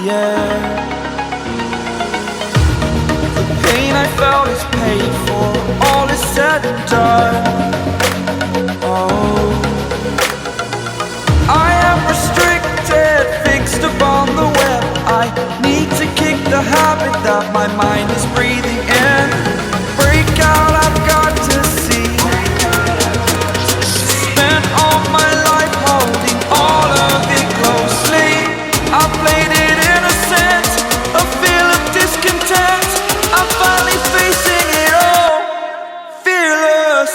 yeah. The pain I felt is paid for, all is said and done. Oh, I am restricted, fixed upon the web. I need to kick the habit that my mind is breathing in. Break out, I've got to see. Spent all my life holding all of it closely. I played it innocent, a feel of discontent. I'm finally facing it all, fearless.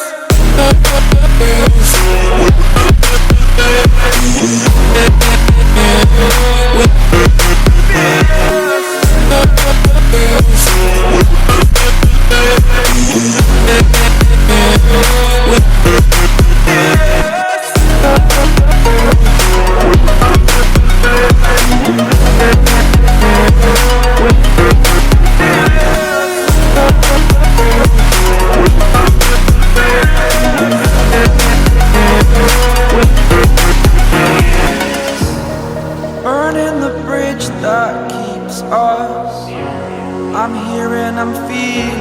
Burning the bridge that keeps us. I'm here and I'm feeling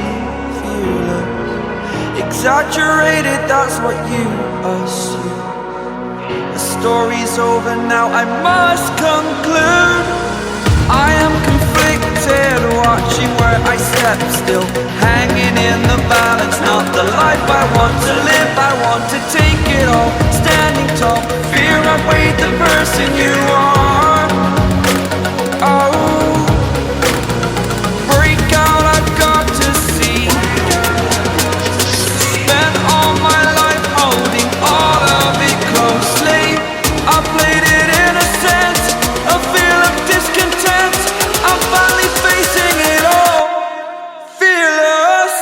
fearless. Exaggerated, that's what you assume. The story's over now, I must conclude. I am conflicted, watching where I step still, hanging in the balance. Not the life I want to live, I want to take it all. Standing tall, fear outweighed the person you are. Oh, break out, I've got to see. Spent all my life holding all of it closely. I played it innocent, a feel of discontent. I'm finally facing it all, fearless.